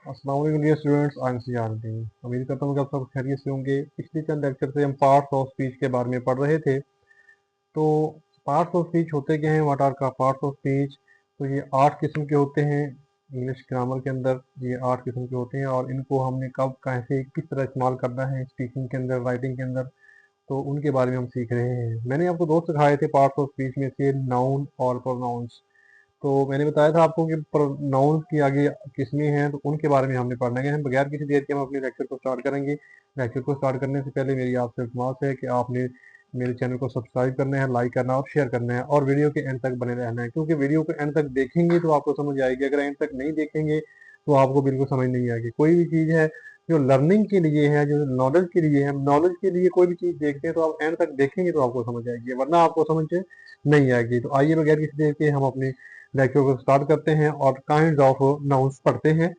अस्सलाम वालेकुम dear students, I am सियारुद्दीन। उम्मीद करता हूँ कि आप सब खैरियत से होंगे। पिछले चंद लेक्चर से हम पार्ट्स ऑफ स्पीच के बारे में पढ़ रहे थे। तो पार्ट्स ऑफ स्पीच होते क्या हैं, व्हाट आर का पार्ट्स ऑफ स्पीच। तो ये 8 किस्म के होते हैं इंग्लिश ग्रामर के अंदर। ये 8 किस्म के होते हैं और इनको हमने कब कैसे किस तरह इस्तेमाल करना है स्पीकिंग के अंदर, राइटिंग के अंदर, तो उनके बारे में हम सीख रहे हैं। मैंने आपको 2 सिखाए थे पार्ट्स ऑफ स्पीच में से, नाउन और प्रोनाउंस। तो मैंने बताया था आपको कि प्रोनाउंस की आगे किस्में हैं, तो उनके बारे में हमने पढ़ना है। हम बगैर किसी देर के हम अपने लेक्चर को स्टार्ट करेंगे। लेक्चर को स्टार्ट करने से पहले मेरी आपसे रिक्वेस्ट है कि आपने मेरे चैनल को सब्सक्राइब करना है, लाइक करना और शेयर करना है और वीडियो के एंड तक बने रहना है, क्योंकि वीडियो को एंड तक देखेंगे तो आपको समझ आएगी। अगर एंड तक नहीं देखेंगे तो आपको बिल्कुल समझ नहीं आएगी। कोई भी चीज़ है जो लर्निंग के लिए है, जो नॉलेज के लिए है, नॉलेज के लिए कोई भी चीज़ देखते हैं तो आप एंड तक देखेंगे तो आपको समझ आएगी, वरना आपको समझ नहीं आएगी। तो आइए बगैर किसी देर के हम अपने लेक्चर को स्टार्ट करते हैं और काइंड ऑफ नाउन्स पढ़ते हैं।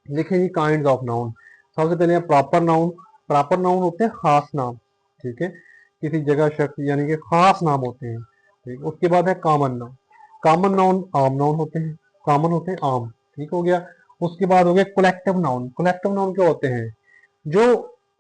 देखिए जी, काइंड ऑफ नाउन। सबसे पहले प्रॉपर नाउन। प्रॉपर नाउन होते हैं खास नाम, ठीक है, किसी जगह, शख्स, यानी कि खास नाम होते हैं। ठीक, उसके बाद है कॉमन नाउन। कॉमन नाउन आम नाउन होते हैं, कॉमन होते हैं आम, ठीक हो गया। उसके बाद हो गया कलेक्टिव नाउन। कलेक्टिव नाउन क्या होते हैं, जो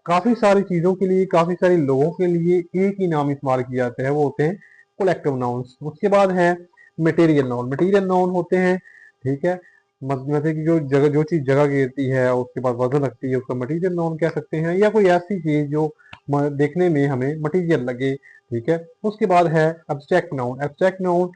काफी सारी चीजों के लिए, काफी सारे लोगों के लिए एक ही नाम इस्तेमाल किया जाता है, वो होते हैं कलेक्टिव नाउन्स। उसके बाद है मटेरियल नाउन। मटेरियल नाउन होते हैं, ठीक है, मतलब कि जो जगह, जो चीज जगह घेरती है उसके बाद वजन रखती है, उसका मटेरियल नाउन कह सकते हैं, या कोई ऐसी चीज जो देखने में हमें मटेरियल लगे, ठीक है। उसके बाद है एब्स्ट्रैक्ट नाउन। एब्स्ट्रैक्ट नाउन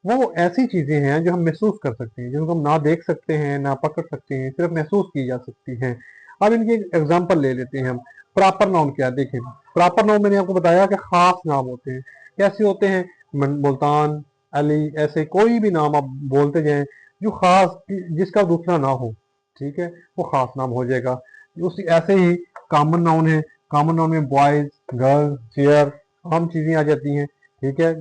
वो ऐसी चीजें हैं जो हम महसूस कर सकते हैं, जिनको हम ना देख सकते हैं, ना पकड़ सकते हैं, सिर्फ महसूस की जा सकती हैं। अब इनकी एग्जांपल ले लेते हैं हम। प्रॉपर नाउन क्या है, देखें। प्रॉपर नाउन मैंने आपको बताया कि खास नाम होते हैं। कैसे होते हैं, मुल्तान, अली, ऐसे कोई भी नाम आप बोलते जाएं जो खास, जिसका दूसरा ना हो, ठीक है, वो खास नाम हो जाएगा। उसी ऐसे ही कॉमन नाउन है। कॉमन नाउन में बॉयज, गर्ल्स, चेयर, आम चीजें आ जाती हैं, ठीक है,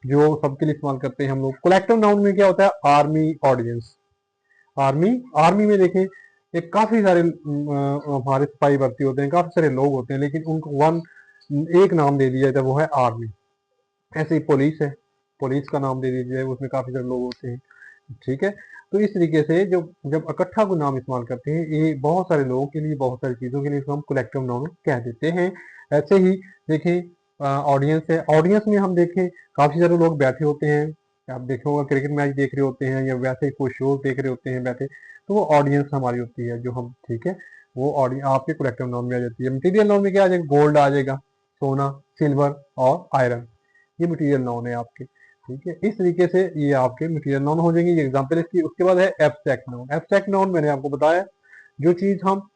जो सबके लिए इस्तेमाल करते हैं हम लोग। कलेक्टिव नाउन में क्या होता है, आर्मी, ऑडियंस। आर्मी, आर्मी में देखें एक काफी सारे हमारे सिपाही भर्ती होते हैं, काफी सारे लोग होते हैं, लेकिन उनको एक नाम दे दिया जाता है, वो है आर्मी। ऐसे ही पुलिस है, पुलिस का नाम दे दीजिए, उसमें काफी सारे लोग होते हैं, ठीक है। तो इस तरीके से जब इकट्ठा कोई नाम इस्तेमाल करते हैं, ये बहुत सारे लोगों के लिए, बहुत सारी चीजों के लिए इसको हम कलेक्टिव नाउन कह देते हैं। ऐसे ही देखें ऑडियंस है। ऑडियंस में हम देखें काफी सारे लोग बैठे होते हैं। आप देखे होगा क्रिकेट मैच देख रहे होते हैं या वैसे ही कोई शो देख रहे होते हैं बैठे, तो वो ऑडियंस हमारी होती है, जो हम, ठीक है, वो ऑडियंस आपके कलेक्टिव नाउन में आ जाती है। मटीरियल नाउन में क्या आ जाएगा, गोल्ड आ जाएगा, सोना, सिल्वर और आयरन, ये मटीरियल नाउन है आपके, ठीक है। इस तरीके से ये आपके मटीरियल नाउन हो जाएंगे, ये एग्जांपल इसकी। उसके बाद है एब्स्ट्रैक्ट नाउन। एब्स्ट्रैक्ट नाउन मैंने आपको बताया, जो चीज हम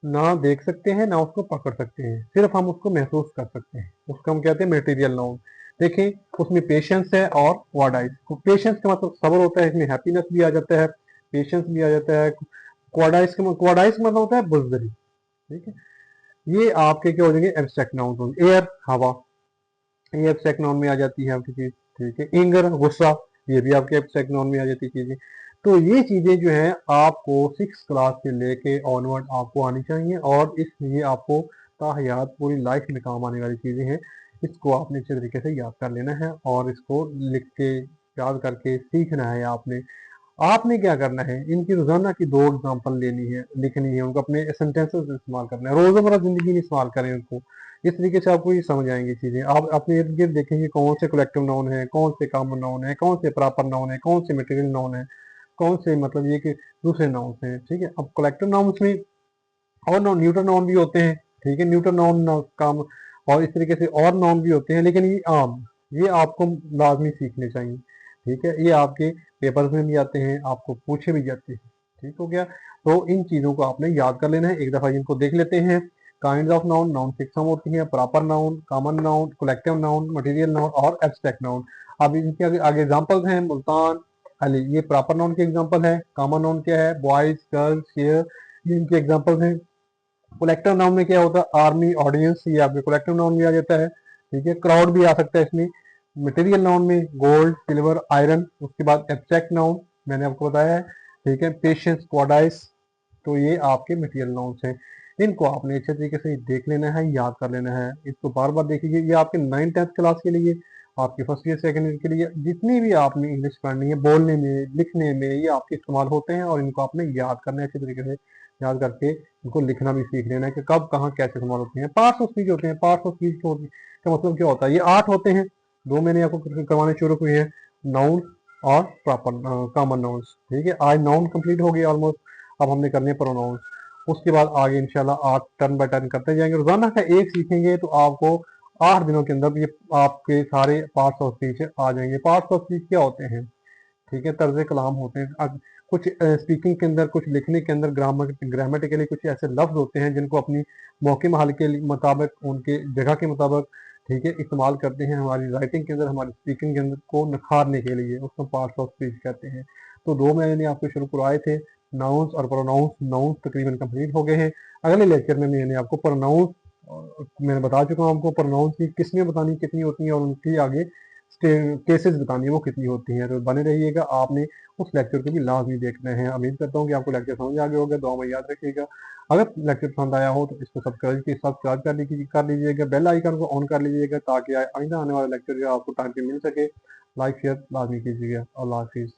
ना देख सकते हैं, ना उसको पकड़ सकते हैं, सिर्फ हम उसको महसूस कर सकते हैं, उसको हम कहते हैं मटेरियल नाउन। देखें, उसमें पेशेंस है और क्वाडाइस। पेशेंस का मतलब सब्र होता है, इसमें हैप्पीनेस भी आ जाता है, पेशेंस भी आ जाता है। क्वाडाइस का मतलब होता है बुजदरी, ठीक है। ये आपके क्या हो जाएंगे, एब्स्ट्रैक्ट नाउन। एयर, हवा, ये एब्स्ट्रैक्ट नाउन में आ जाती है आपकी चीज, ठीक है। एंगर, गुस्सा, ये भी आपके एब्स्ट्रैक्ट नाउन में आ जाती चीजें। तो ये चीजें जो है आपको 6 क्लास से लेके ऑनवर्ड आपको आनी चाहिए, और इसलिए आपको ताहयात पूरी लाइफ में काम आने वाली चीजें हैं। इसको आपने अच्छे तरीके से याद कर लेना है और इसको लिख के, याद करके सीखना है आपने। आपने क्या करना है, इनकी रोजाना की 2 एग्जाम्पल लेनी है, लिखनी है, उनको अपने सेंटेंसेस में इस्तेमाल करना है, रोजमर्रा जिंदगी में इस्तेमाल करें उनको। इस तरीके से आपको ये समझ आएंगी चीजें। आप अपने इर्द गिर्द देखेंगे कौन से कलेक्टिव नाउन है, कौन से कॉमन नाउन है, कौन से प्रॉपर नाउन है, कौन से मटेरियल नाउन है, कौन से मतलब ये कि दूसरे नाउन हैं, ठीक है। अब कलेक्टिव नाउन्स में और न्यूटर नाउन भी होते हैं, ठीक है, न्यूटर नाउन काम, और इस तरीके से और नाउन भी होते हैं, लेकिन ये आम, ये आपको लाजमी सीखने चाहिए, ठीक है। ये आपके पेपर्स में भी आते हैं, आपको पूछे भी जाते हैं, ठीक हो गया। तो इन चीजों को आपने याद कर लेना है। एक दफा इनको देख लेते हैं। काइंड ऑफ नाउन, नाउन 6 होती है, proper noun, common noun, collective noun, material noun और एब्स्ट्रैक्ट नाउन। अब इनके आगे एग्जांपल्स हैं, मुल्तान, अली, ये प्रॉपर नाउन के एग्जांपल है। कॉमन नाउन क्या है, बॉयज, गर्ल्स, शेयर, ये इनके एग्जांपल्स हैं। कलेक्टिव नाउन में क्या होता है, आर्मी, ऑडियंस, ये आपके कलेक्टिव नाउन में आ जाता है, ठीक है। क्राउड भी आ सकता है इसमें। मटेरियल नाउन में गोल्ड, सिल्वर, आयरन। उसके बाद एब्स्ट्रैक्ट नाउन मैंने आपको बताया है, ठीक है, पेशेंस, क्वाडाइस। तो ये आपके मटेरियल नाउन्स हैं। इनको आपने अच्छे तरीके से देख लेना है, याद कर लेना है, इसको बार बार देखिए। ये आपके 9th 10th क्लास के लिए आपके फर्स्ट ईयर सेकेंड ईयर के लिए जितनी भी आपने इंग्लिश पढ़नी है, बोलने में, लिखने में, ये आपके इस्तेमाल होते हैं और इनको आपने याद करना है अच्छे तरीके से। याद करके इनको लिखना भी सीख लेना है कि कब कहाँ कैसे इस्तेमाल होते हैं। पार्ट्स ऑफ स्पीच होते हैं। पार्ट्स ऑफ स्पीच का मतलब क्या होता है? ये 8 होते हैं। 2 मैंने आपको करवाने शुरू हुए हैं, नाउन और प्रॉपर कॉमन नाउन्स। ठीक है, आज नाउन कंप्लीट हो गए ऑलमोस्ट, अब हमने करने हैं प्रोनाउंस। उसके बाद आगे इंशाल्लाह 8 टर्न बाय टर्न करते जाएंगे। रोजाना का एक सीखेंगे तो आपको 8 दिनों के अंदर ये आपके सारे पार्ट्स ऑफ स्पीच आ जाएंगे। पार्ट्स ऑफ स्पीच क्या होते हैं? ठीक है, तर्ज कलाम होते हैं। कुछ स्पीकिंग के अंदर, कुछ लिखने के अंदर ग्रामेटिकली कुछ ऐसे लफ्ज होते हैं जिनको अपनी मौके महल के मुताबिक, उनके जगह के मुताबिक, ठीक है, इस्तेमाल करते हैं हमारी राइटिंग के अंदर, हमारी स्पीकिंग के अंदर को निखारने के लिए। उसको पार्ट्स ऑफ स्पीच कहते हैं। तो 2 मैंने आपको शुरू करवाए थे, नाउन्स और प्रोनाउंस। नाउन्स तकरीबन कंप्लीट हो गए हैं। अगले लेक्चर में मैंने आपको प्रोनाउंस मैंने बता चुका हूँ आपको प्रोनाउंस की किस्में बतानी कितनी होती हैं और उनकी आगे केसेस बतानी है वो कितनी होती हैं। तो बने रहिएगा, आपने उस लेक्चर को भी लाजमी देखना है। उम्मीद करता हूँ कि आपको लेक्चर समझ आ गया होगा। दुआ में याद रखिएगा। अगर लेक्चर पसंद आया हो तो इसको सब्सक्राइब कर लीजिएगा, बेल आइकन को ऑन कर लीजिएगा ताकि आइंदा आने वाला लेक्चर जो आपको टाइम पे मिल सके। लाइक शेयर लाजमी कीजिएगा। अल्लाह हाफिज़।